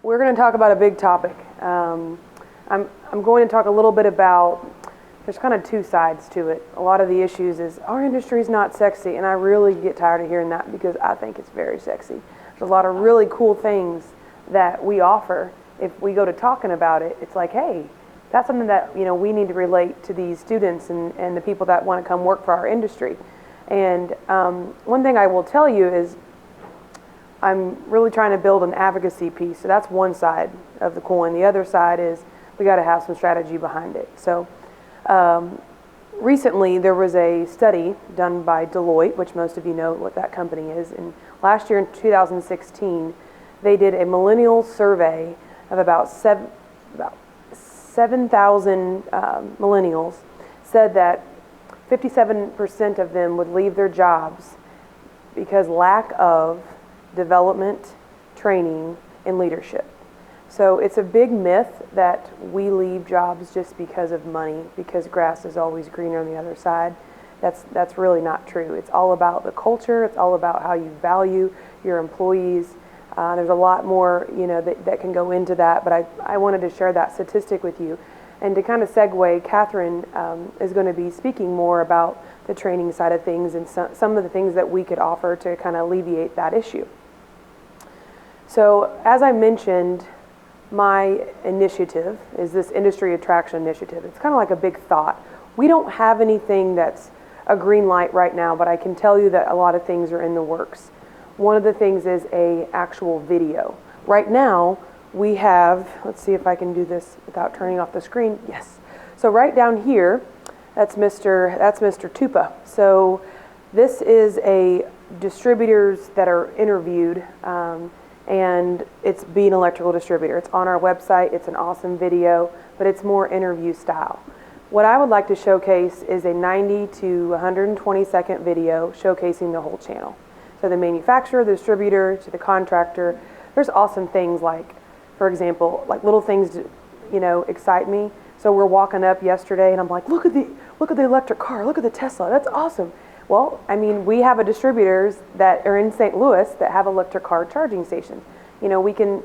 We're going to talk about a big topic. I'm going to talk a little bit about, there's kind of two sides to it. A lot of the issues is our industry is not sexy, and I really get tired of hearing that because I think it's very sexy. There's a lot of really cool things that we offer. If we go to talking about it, it's like, hey, that's something that we need to relate to these students and the people that want to come work for our industry. And one thing I will tell you is I'm really trying to build an advocacy piece. So that's one side of the coin. The other side is we got to have some strategy behind it. So recently there was a study done by Deloitte, which most of you know what that company is. And last year in 2016, they did a millennial survey of about 7,000 millennials, said that 57% of them would leave their jobs because lack of development, training, and leadership. So it's a big myth that we leave jobs just because of money, because grass is always greener on the other side. That's really not true. It's all about the culture. It's all about how you value your employees. There's a lot more that can go into that, but I wanted to share that statistic with you. And to kind of segue, Catherine is going to be speaking more about the training side of things and some of the things that we could offer to kind of alleviate that issue. So as I mentioned, my initiative is this industry attraction initiative. It's kind of like a big thought. We don't have anything that's a green light right now, but I can tell you that a lot of things are in the works. One of the things is a actual video. Right now, we have, let's see if I can do this without turning off the screen. Yes. So right down here, that's Mr. Tupa. So this is a distributors that are interviewed, and it's being an electrical distributor. It's on our website. It's an awesome video, but it's more interview style. What I would like to showcase is a 90 to 120 second video showcasing the whole channel. So the manufacturer, the distributor, to the contractor. There's awesome things like, for example, like little things to, excite me. So we're walking up yesterday and I'm like, look at the electric car, look at the Tesla, that's awesome. Well, I mean, we have distributors that are in St. Louis that have electric car charging stations. We can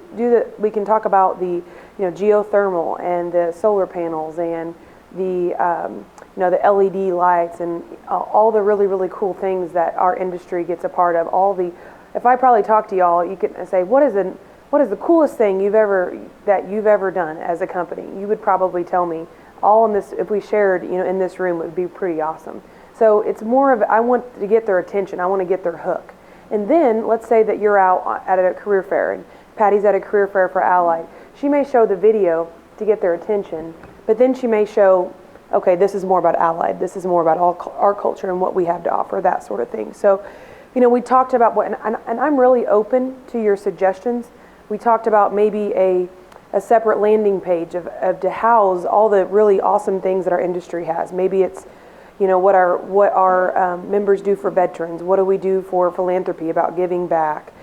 talk about the geothermal and the solar panels and the the LED lights and all the really, really cool things that our industry gets a part of. If I probably talk to y'all, you could say, what is the coolest thing you've ever done as a company? You would probably tell me all in this. If we shared in this room, it would be pretty awesome. So it's more of, I want to get their attention. I want to get their hook. And then let's say that you're out at a career fair and Patty's at a career fair for Allied. She may show the video to get their attention, but then she may show, okay, this is more about Allied. This is more about our culture and what we have to offer, that sort of thing. So, we talked about and I'm really open to your suggestions. We talked about maybe a separate landing page to house all the really awesome things that our industry has. Maybe it's what our members do for veterans. What do we do for philanthropy about giving back?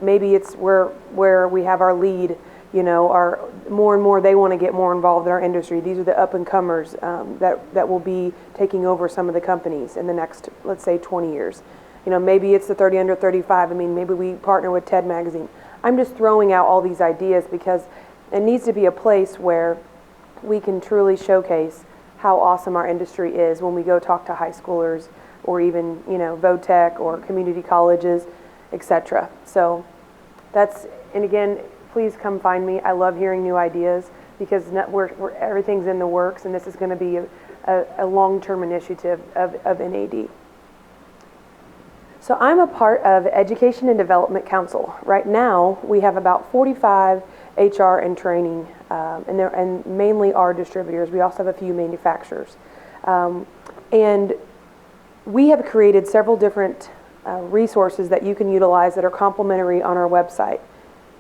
Maybe it's where we have our lead. Our more and more they want to get more involved in our industry. These are the up and comers that will be taking over some of the companies in the next, let's say, 20 years. Maybe it's the 30 under 35. I mean, maybe we partner with TED Magazine. I'm just throwing out all these ideas because it needs to be a place where we can truly showcase how awesome our industry is when we go talk to high schoolers or even, VOTEC or community colleges, etc. So and again, please come find me. I love hearing new ideas because everything's in the works, and this is going to be a long-term initiative of NAED. So I'm a part of Education and Development Council. Right now, we have about 45 HR and training, and mainly our distributors. We also have a few manufacturers. And we have created several different resources that you can utilize that are complimentary on our website.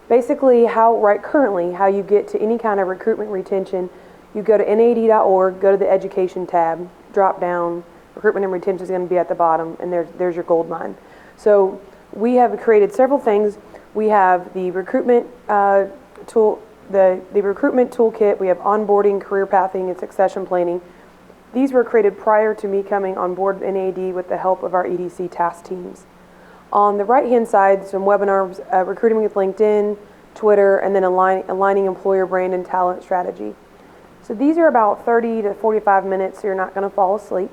Basically, currently, how you get to any kind of recruitment retention, you go to NAED.org, go to the Education tab, drop down, recruitment and retention is going to be at the bottom, and there's your gold mine. So we have created several things. We have the recruitment tool, the recruitment toolkit. We have onboarding, career pathing, and succession planning. These were created prior to me coming on board NAED with the help of our EDC task teams. On the right-hand side, some webinars, recruiting with LinkedIn, Twitter, and then aligning employer brand and talent strategy. So these are about 30 to 45 minutes, so you're not going to fall asleep.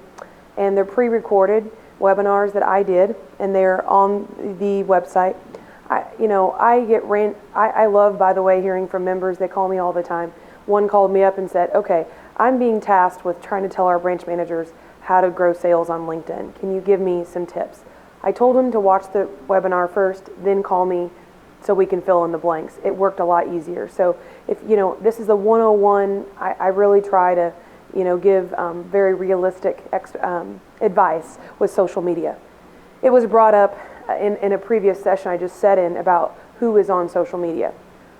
And they're pre-recorded webinars that I did, and they're on the website. I love, by the way, hearing from members. They call me all the time. One called me up and said, okay, I'm being tasked with trying to tell our branch managers how to grow sales on LinkedIn. Can you give me some tips? I told him to watch the webinar first, then call me so we can fill in the blanks. It worked a lot easier. So if, this is a 101, I really try to, give very realistic advice with social media. It was brought up in a previous session I just sat in about who is on social media.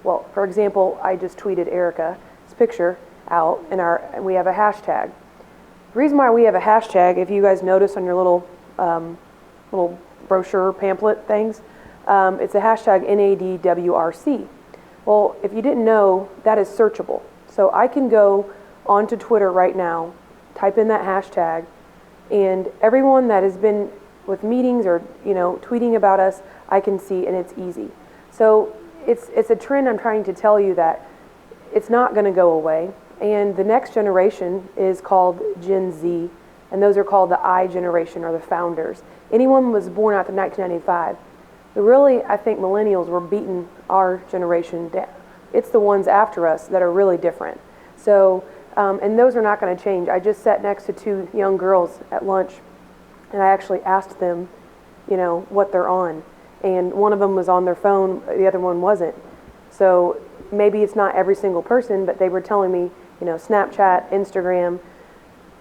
Well, for example, I just tweeted Erica's picture out, and we have a hashtag. The reason why we have a hashtag, if you guys notice on your little brochure pamphlet things, it's a hashtag NADWRC. Well, if you didn't know, that is searchable. So I can go onto Twitter right now, type in that hashtag, and everyone that has been with meetings or tweeting about us, I can see, and it's easy. So it's a trend I'm trying to tell you that it's not going to go away. And the next generation is called Gen Z, and those are called the I generation, or the founders. Anyone was born after 1995. But really, I think millennials were beating our generation down. It's the ones after us that are really different. So, and those are not going to change. I just sat next to two young girls at lunch, and I actually asked them, what they're on. And one of them was on their phone, the other one wasn't. So maybe it's not every single person, but they were telling me, Snapchat, Instagram,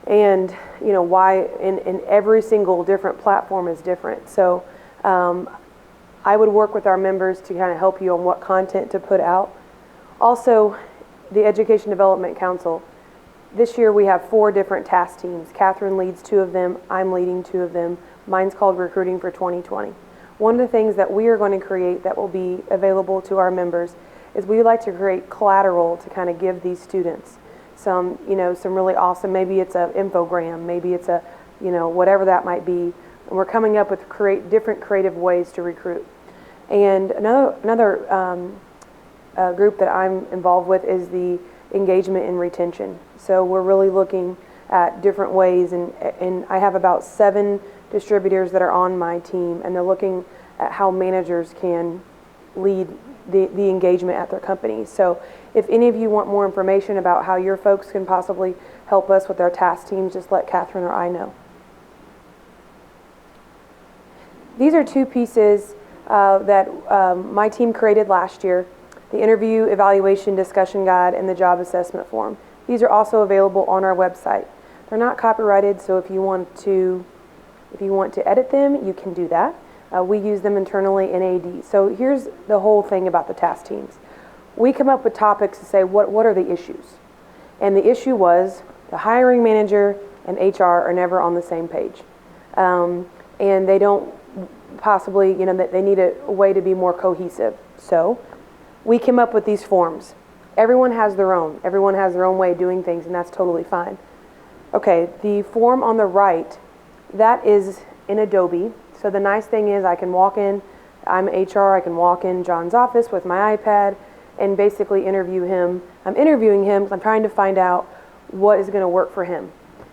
and, why in every single different platform is different. So I would work with our members to kind of help you on what content to put out. Also, the Education Development Council. This year we have 4 different task teams. Catherine leads 2 of them. I'm leading 2 of them. Mine's called Recruiting for 2020. One of the things that we are going to create that will be available to our members is we like to create collateral to kind of give these students some really awesome, maybe it's an infogram, maybe it's a, whatever that might be. And we're coming up with different creative ways to recruit. And another group that I'm involved with is the engagement and retention. So we're really looking at different ways, and I have about 7 distributors that are on my team, and they're looking at how managers can lead the engagement at their companies. So if any of you want more information about how your folks can possibly help us with our task teams, just let Catherine or I know. These are 2 pieces that my team created last year: the interview evaluation discussion guide and the job assessment form. These are also available on our website. They're not copyrighted, so if you want to edit them, you can do that. We use them internally in NAED. So here's the whole thing about the task teams. We come up with topics to say what are the issues, and the issue was the hiring manager and HR are never on the same page, and they don't possibly, that they need a way to be more cohesive. So we came up with these forms. Everyone has their own. Everyone has their own way of doing things, and that's totally fine. Okay, the form on the right, that is in Adobe. So the nice thing is I can walk in, I'm HR, I can walk in John's office with my iPad and basically interview him. I'm interviewing him because I'm trying to find out what is going to work for him.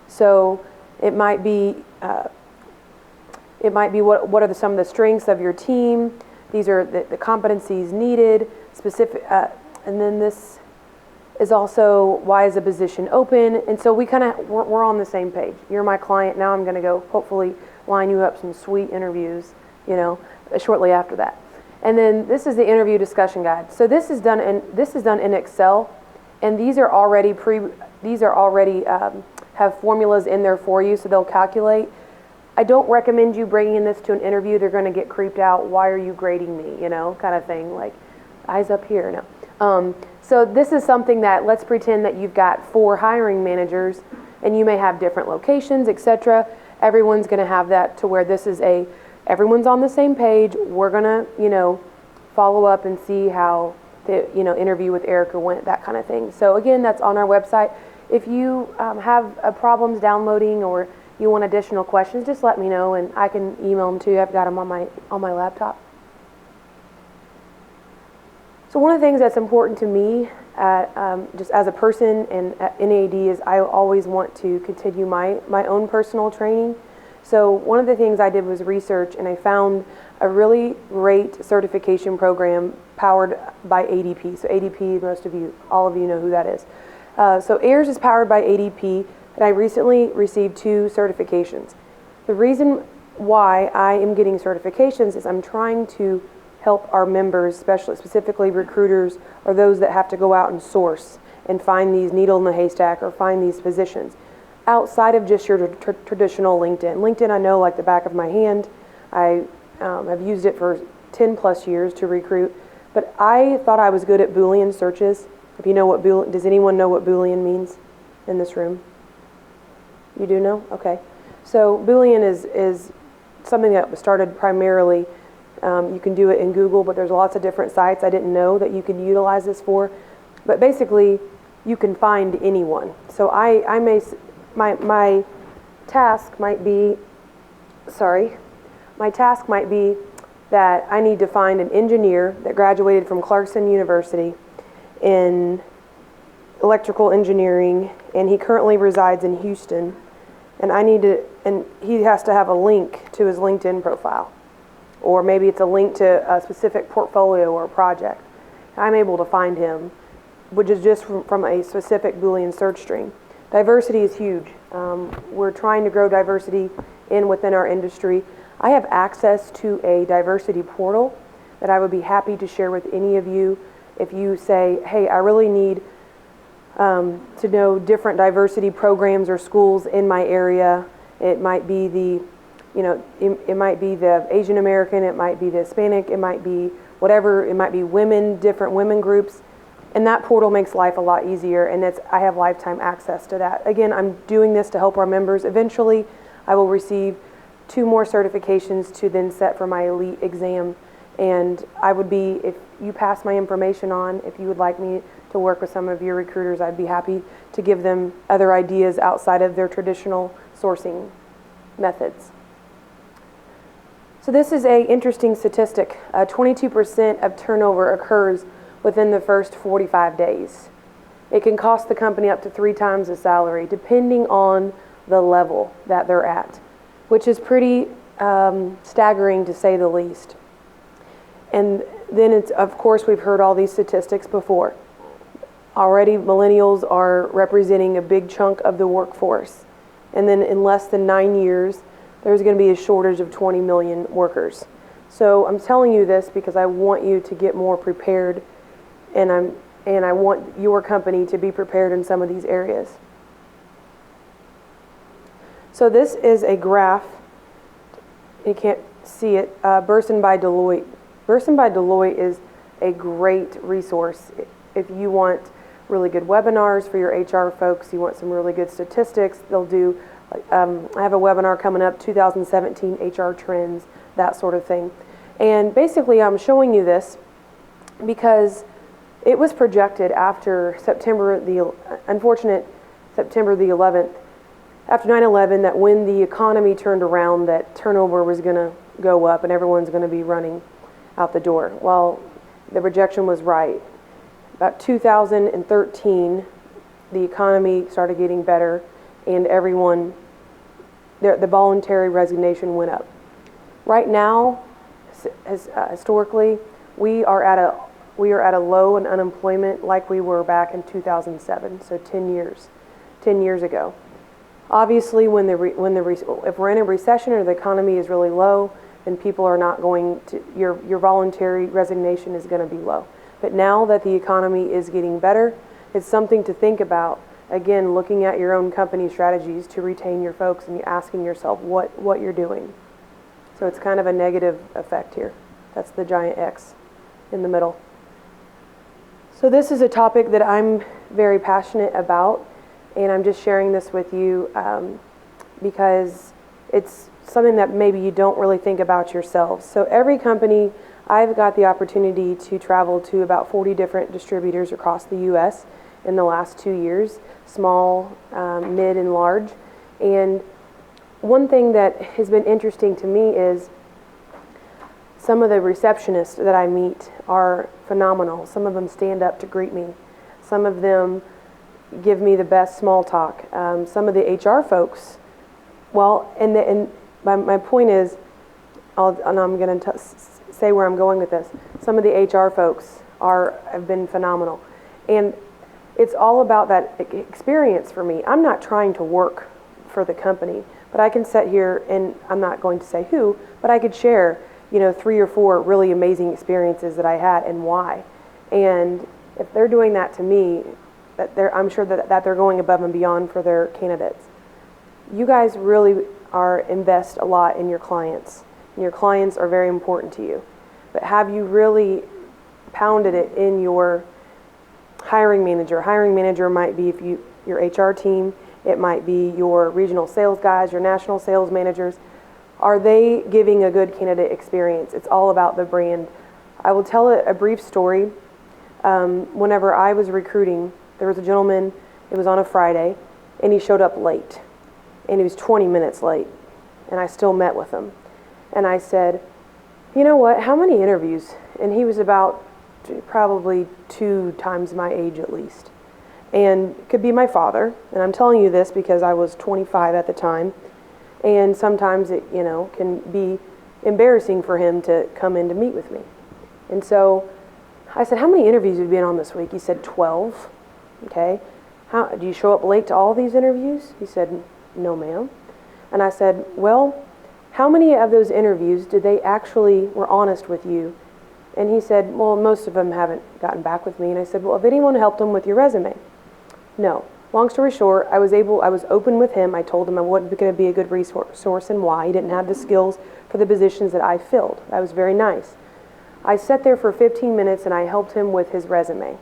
So it might be what are some of the strengths of your team. These are the competencies needed, specific, and then this is also why is a position open. And so we're on the same page. You're my client. Now I'm going to go hopefully line you up some sweet interviews, shortly after that. And then this is the interview discussion guide. So this is done in Excel, and these are already have formulas in there for you, so they'll calculate. I don't recommend you bringing this to an interview. They're going to get creeped out. Why are you grading me? Kind of thing, like eyes up here. No. So this is something that, let's pretend that you've got 4 hiring managers, and you may have different locations, etc. Everyone's going to have that to where this is everyone's on the same page. We're going to, follow up and see how the, interview with Erica went, that kind of thing. So again, that's on our website. If you have problems downloading or you want additional questions, just let me know and I can email them to you. I've got them on my laptop. So one of the things that's important to me, just as a person and at NAED, is I always want to continue my own personal training. So one of the things I did was research, and I found a really great certification program powered by ADP. So ADP, all of you know who that is. So AIRS is powered by ADP, and I recently received 2 certifications. The reason why I am getting certifications is I'm trying to help our members, specifically recruiters or those that have to go out and source and find these needle in the haystack or find these positions outside of just your traditional LinkedIn. LinkedIn I know like the back of my hand. I have used it for 10 plus years to recruit, but I thought I was good at Boolean searches. If you know what does anyone know what Boolean means in this room? You do know? Okay. So Boolean is something that was started primarily, you can do it in Google, but there's lots of different sites I didn't know that you can utilize this for. But basically, you can find anyone. So my task might be that I need to find an engineer that graduated from Clarkson University in electrical engineering, and he currently resides in Houston, and he has to have a link to his LinkedIn profile, or maybe it's a link to a specific portfolio or project. I'm able to find him, which is just from a specific Boolean search string. Diversity is huge. We're trying to grow diversity within our industry. I have access to a diversity portal that I would be happy to share with any of you. If you say, hey, I really need to know different diversity programs or schools in my area. It might be it might be the Asian American, it might be the Hispanic, it might be whatever, it might be women, different women groups. And that portal makes life a lot easier, and I have lifetime access to that. Again, I'm doing this to help our members. Eventually, I will receive 2 more certifications to then set for my elite exam. And if you pass my information on, if you would like me to work with some of your recruiters, I'd be happy to give them other ideas outside of their traditional sourcing methods. So this is an interesting statistic. 22% of turnover occurs within the first 45 days. It can cost the company up to 3 times the salary, depending on the level that they're at, which is pretty staggering to say the least. And then of course, we've heard all these statistics before. Already, millennials are representing a big chunk of the workforce. And then in less than 9 years, there's going to be a shortage of 20 million workers. So I'm telling you this because I want you to get more prepared, and I want your company to be prepared in some of these areas. So this is a graph. You can't see it. Burson by Deloitte. Burson by Deloitte is a great resource if you want really good webinars for your HR folks. You want some really good statistics. They'll do. I have a webinar coming up, 2017 HR trends, that sort of thing. And basically, I'm showing you this because it was projected after unfortunate September the 11th, after 9/11, that when the economy turned around, that turnover was going to go up and everyone's going to be running out the door. Well, the projection was right. About 2013, the economy started getting better, and the voluntary resignation went up. Right now, historically, we are at a low in unemployment like we were back in 2007, so 10 years ago. Obviously, if we're in a recession or the economy is really low, then people are not going to, your voluntary resignation is going to be low. But now that the economy is getting better, it's something to think about. Again, looking at your own company strategies to retain your folks and asking yourself what you're doing. So it's kind of a negative effect here. That's the giant X in the middle. So this is a topic that I'm very passionate about, and I'm just sharing this with you because it's something that maybe you don't really think about yourselves. So every company, I've got the opportunity to travel to about 40 different distributors across the U.S. in the last 2 years, small, mid, and large. And one thing that has been interesting to me is Some of the receptionists that I meet are phenomenal. Some of them stand up to greet me. Some of them give me the best small talk. Some of the HR folks, well, and my point is, and I'm going to say where I'm going with this. Some of the HR folks have been phenomenal. And it's all about that experience for me. I'm not trying to work for the company, but I can sit here, and I'm not going to say who, but I could share, 3 or 4 really amazing experiences that I had and why. And if they're doing that to me, I'm sure that they're going above and beyond for their candidates. You guys really invest a lot in your clients, and your clients are very important to you. But have you really pounded it in your hiring manager? Hiring manager might be your HR team. It might be your regional sales guys, your national sales managers. Are they giving a good candidate experience? It's all about the brand. I will tell a brief story. Whenever I was recruiting, there was a gentleman, it was on a Friday, and he showed up late. And he was 20 minutes late. And I still met with him. And I said, you know what, how many interviews? And he was about probably 2 times my age at least. And could be my father. And I'm telling you this because I was 25 at the time. And sometimes it, can be embarrassing for him to come in to meet with me. And so I said, how many interviews have you been on this week? He said, 12. Okay. Do you show up late to all these interviews? He said, no, ma'am. And I said, well, how many of those interviews did they actually were honest with you? And he said, well, most of them haven't gotten back with me. And I said, well, have anyone helped them with your resume? No. Long story short, I was open with him. I told him I wasn't going to be a good resource and why. He didn't have the skills for the positions that I filled. I was very nice. I sat there for 15 minutes and I helped him with his resume.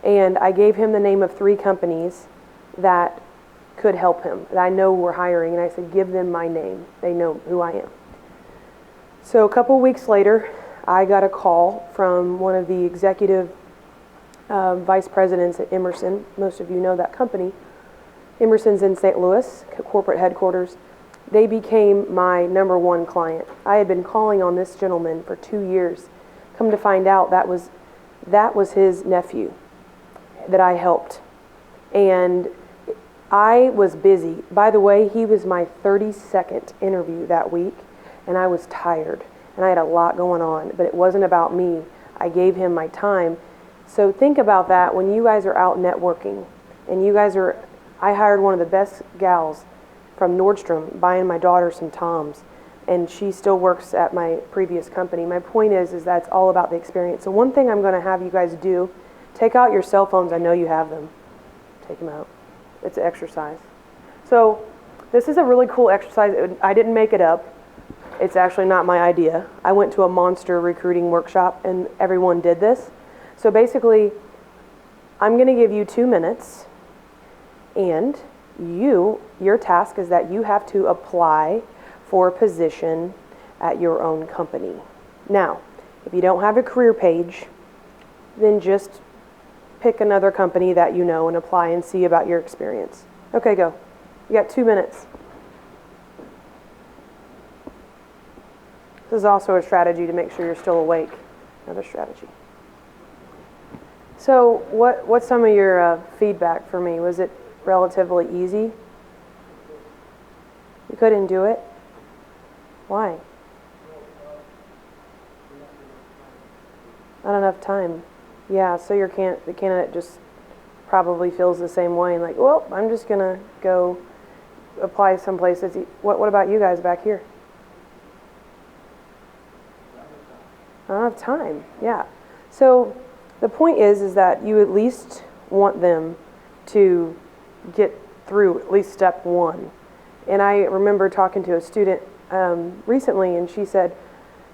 And I gave him the name of 3 companies that could help him, that I know were hiring. And I said, give them my name. They know who I am. So a couple weeks later, I got a call from one of the executive vice presidents at Emerson. Most of you know that company. Emerson's in St. Louis, corporate headquarters. They became my number 1 client. I had been calling on this gentleman for 2 years. Come to find out, that was his nephew that I helped. And I was busy. By the way, he was my 32nd interview that week, and I was tired. And I had a lot going on, but it wasn't about me. I gave him my time. So think about that when you guys are out networking, and I hired one of the best gals from Nordstrom buying my daughter some Toms, and she still works at my previous company. My point is that's all about the experience. So one thing I'm going to have you guys do, take out your cell phones. I know you have them. Take them out. It's an exercise. So this is a really cool exercise. I didn't make it up. It's actually not my idea. I went to a monster recruiting workshop and everyone did this. So basically, I'm going to give you 2 minutes, and your task is that you have to apply for a position at your own company. Now, if you don't have a career page, then just pick another company that you know and apply and see about your experience. Okay, go. You got 2 minutes. This is also a strategy to make sure you're still awake. Another strategy. So what's some of your feedback for me? Was it relatively easy? You couldn't do it? Why? Not enough time. Yeah, so the candidate just probably feels the same way and like, well, I'm just going to go apply someplace. What about you guys back here? I don't have time. Yeah. So the point is that you at least want them to get through at least step 1. And I remember talking to a student recently, and she said,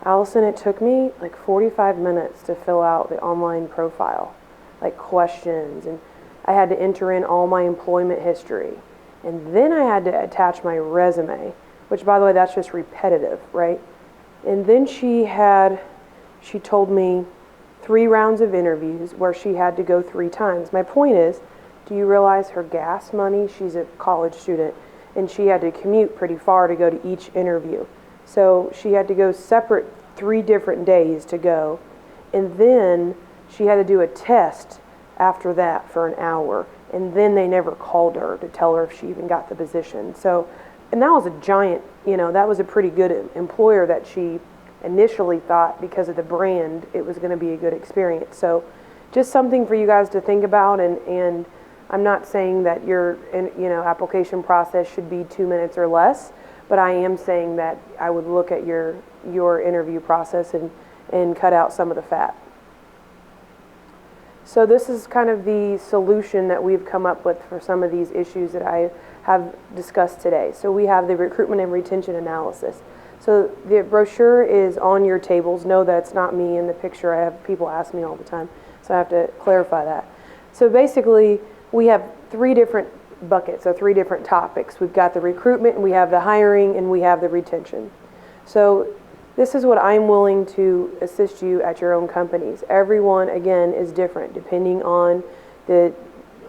Allison, it took me like 45 minutes to fill out the online profile, like questions, and I had to enter in all my employment history. And then I had to attach my resume, which, by the way, that's just repetitive, right? And then she told me 3 rounds of interviews where she had to go 3 times. My point is, do you realize her gas money? She's a college student, and she had to commute pretty far to go to each interview. So she had to go separate 3 different days to go. And then she had to do a test after that for an hour. And then they never called her to tell her if she even got the position. So, and that was a giant, that was a pretty good employer that she initially thought, because of the brand, it was going to be a good experience. So just something for you guys to think about. And I'm not saying that your application process should be 2 minutes or less, but I am saying that I would look at your interview process and cut out some of the fat. So this is kind of the solution that we've come up with for some of these issues that I have discussed today. So we have the recruitment and retention analysis. So the brochure is on your tables. No, that's not me in the picture. I have people ask me all the time, so I have to clarify that. So basically, we have 3 different buckets, or 3 different topics. We've got the recruitment, and we have the hiring, and we have the retention. So this is what I'm willing to assist you at your own companies. Everyone, again, is different depending on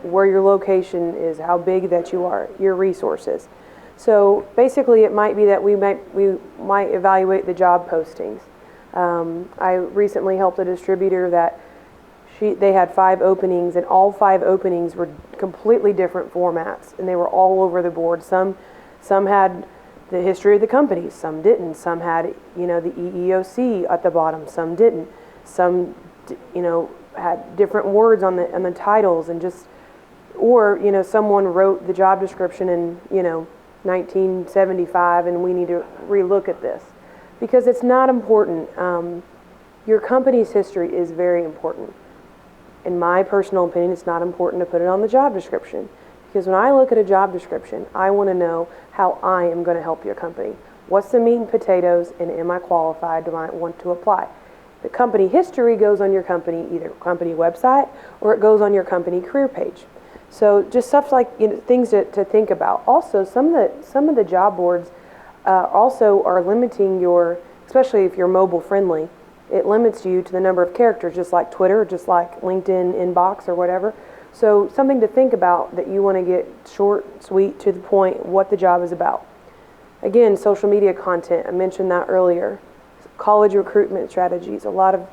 where your location is, how big that you are, your resources. So basically, it might be that we might evaluate the job postings. I recently helped a distributor that they had 5 openings, and all 5 openings were completely different formats, and they were all over the board. Some had the history of the company, some didn't. Some had the EEOC at the bottom, some didn't. Some had different words on the titles, and or someone wrote the job description in 1975, and we need to relook at this, because it's not important. Your company's history is very important. In my personal opinion, it's not important to put it on the job description, because when I look at a job description, I want to know how I am going to help your company. What's the meat and potatoes, and am I qualified? Do I want to apply? The company history goes on your company, either company website, or it goes on your company career page. So just stuff like things to think about. Also, some of the job boards also are limiting especially if you're mobile friendly, it limits you to the number of characters, just like Twitter, just like LinkedIn inbox or whatever. So something to think about, that you want to get short, sweet, to the point, what the job is about. Again, social media content, I mentioned that earlier. College recruitment strategies. A lot of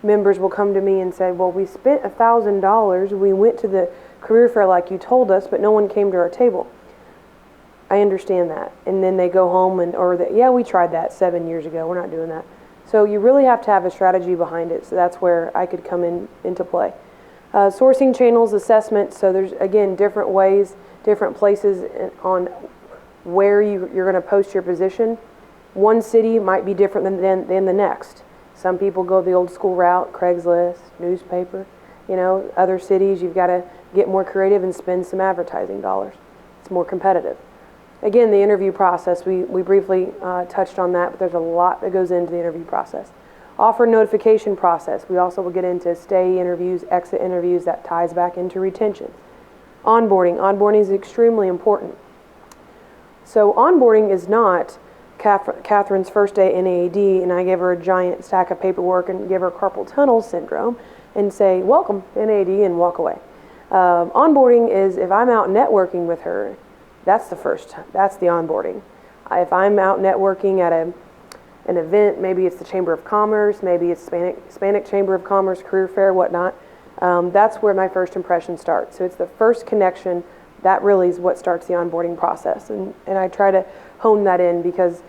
members will come to me and say, well, we spent $1,000, we went to the career fair like you told us, but no one came to our table. I understand that. And then they go home yeah, we tried that 7 years ago, we're not doing that. So you really have to have a strategy behind it. So that's where I could come into play. Sourcing channels assessment. So there's, again, different ways, different places on where you're going to post your position. One city might be different than the next. Some people go the old school route, Craigslist, newspaper. Other cities, you've got to get more creative and spend some advertising dollars. It's more competitive. Again, the interview process, we briefly touched on that, but there's a lot that goes into the interview process. Offer notification process. We also will get into stay interviews, exit interviews. That ties back into retention. Onboarding. Onboarding is extremely important. So onboarding is not Catherine's first day NAED, and I give her a giant stack of paperwork and give her carpal tunnel syndrome and say, welcome to NAED, and walk away. Onboarding is if I'm out networking with her, that's the onboarding. If I'm out networking at an event, maybe it's the Chamber of Commerce, maybe it's Hispanic Chamber of Commerce, career fair, whatnot, that's where my first impression starts. So it's the first connection. That really is what starts the onboarding process. And I try to hone that in, because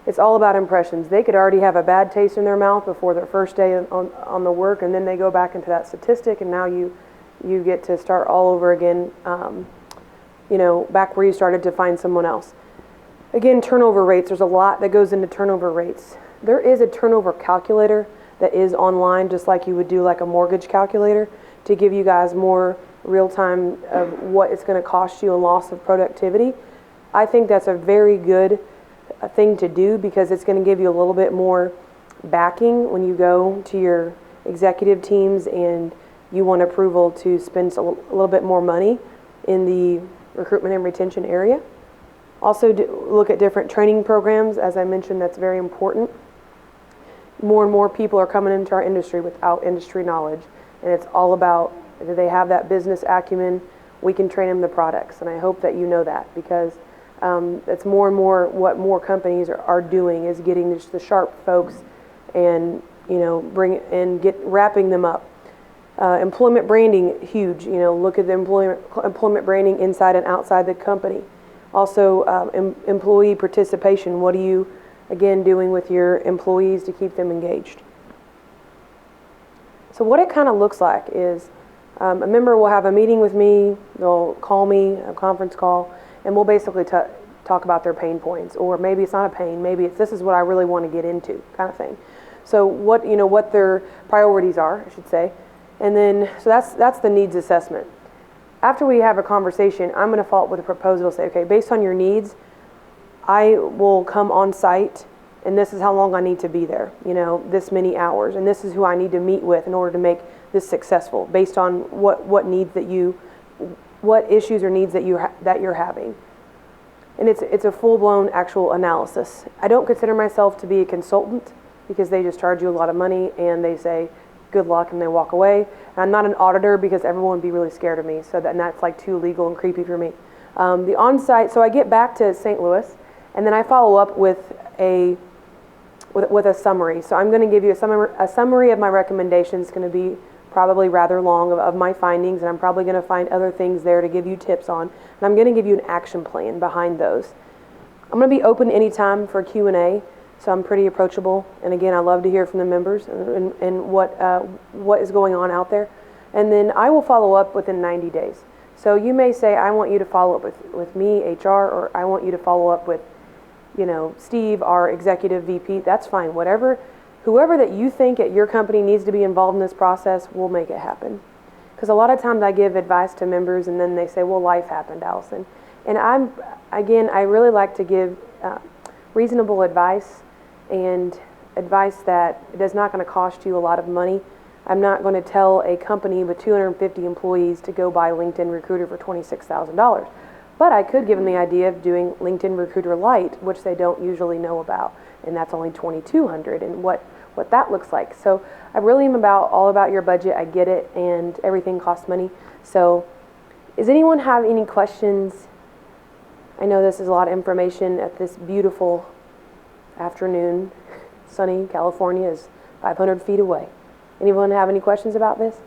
it's all about impressions. They could already have a bad taste in their mouth before their first day on the work, and then they go back into that statistic, and now you get to start all over again, back where you started to find someone else. Again, turnover rates. There's a lot that goes into turnover rates. There is a turnover calculator that is online, just like you would do like a mortgage calculator, to give you guys more real time of what it's going to cost you in loss of productivity. I think that's a very good thing to do, because it's going to give you a little bit more backing when you go to your executive teams and you want approval to spend a little bit more money in the recruitment and retention area. Also, look at different training programs. As I mentioned, that's very important. More and more people are coming into our industry without industry knowledge, and it's all about, do they have that business acumen? We can train them the products, and I hope that you know that, because it's more and more what more companies are doing, is getting just the sharp folks and wrapping them up. Employment branding, huge. Look at the employment branding inside and outside the company. Also, employee participation. What are you, again, doing with your employees to keep them engaged? So what it kind of looks like is a member will have a meeting with me. They'll call me, a conference call, and we'll basically talk about their pain points. Or maybe it's not a pain. Maybe it's, this is what I really want to get into, kind of thing. So what their priorities are, I should say. And then, so that's the needs assessment. After we have a conversation, I'm going to follow up with a proposal to say, okay, based on your needs, I will come on site, and this is how long I need to be there, this many hours, and this is who I need to meet with in order to make this successful, based on what needs what issues or needs that you're having. And it's a full-blown actual analysis. I don't consider myself to be a consultant because they just charge you a lot of money and they say, good luck, and they walk away. And I'm not an auditor because everyone would be really scared of me. And that's like too legal and creepy for me. The on-site, so I get back to St. Louis, and then I follow up with a summary. So I'm going to give you a summary of my recommendations. It's going to be probably rather long of my findings, and I'm probably going to find other things there to give you tips on. And I'm going to give you an action plan behind those. I'm going to be open anytime for Q&A. So I'm pretty approachable, and again, I love to hear from the members and what is going on out there. And then I will follow up within 90 days. So you may say, I want you to follow up with me, HR, or I want you to follow up with, Steve, our executive VP. That's fine. Whoever that you think at your company needs to be involved in this process, we'll make it happen. Because a lot of times I give advice to members, and then they say, well, life happened, Allison. And I really like to give reasonable advice, and advice that it is not going to cost you a lot of money. I'm not going to tell a company with 250 employees to go buy LinkedIn Recruiter for $26,000. But I could give them the idea of doing LinkedIn Recruiter Lite, which they don't usually know about, and that's only $2,200, and what that looks like. So I really am all about your budget. I get it, and everything costs money. So does anyone have any questions? I know this is a lot of information at this beautiful afternoon. Sunny California is 500 feet away. Anyone have any questions about this?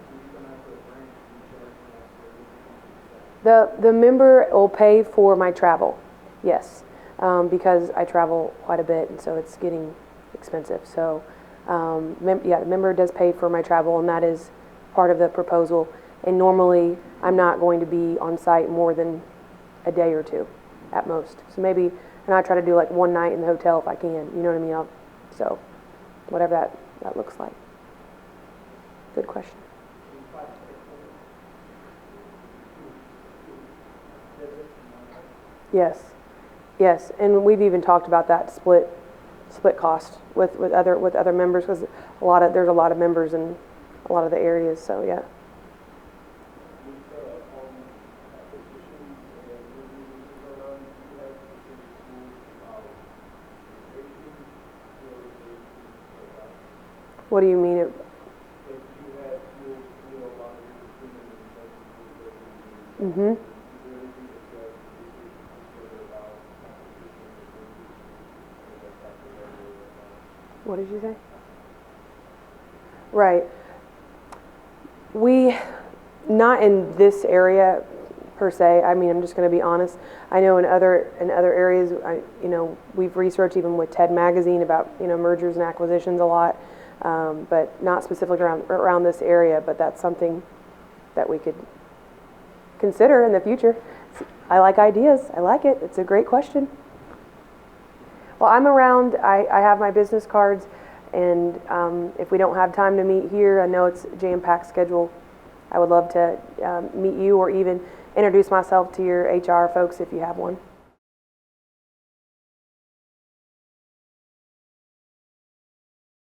The member will pay for my travel, yes, because I travel quite a bit, and so it's getting expensive. So the member does pay for my travel, and that is part of the proposal. And normally I'm not going to be on site more than a day or two at most. So maybe, and I try to do like one night in the hotel if I can, you know what I mean? So whatever that looks like. Good question. Yes, and we've even talked about that split cost with other members, because there's a lot of members in a lot of the areas. So yeah. What do you mean? Mm-hmm. What did you say? Right. Not in this area per se. I mean, I'm just going to be honest. I know in other areas, we've researched even with TED Magazine about mergers and acquisitions a lot, but not specifically around this area. But that's something that we could consider in the future. I like ideas. I like it. It's a great question. Well, I'm around. I have my business cards, and if we don't have time to meet here, I know it's a jam-packed schedule. I would love to meet you, or even introduce myself to your HR folks if you have one.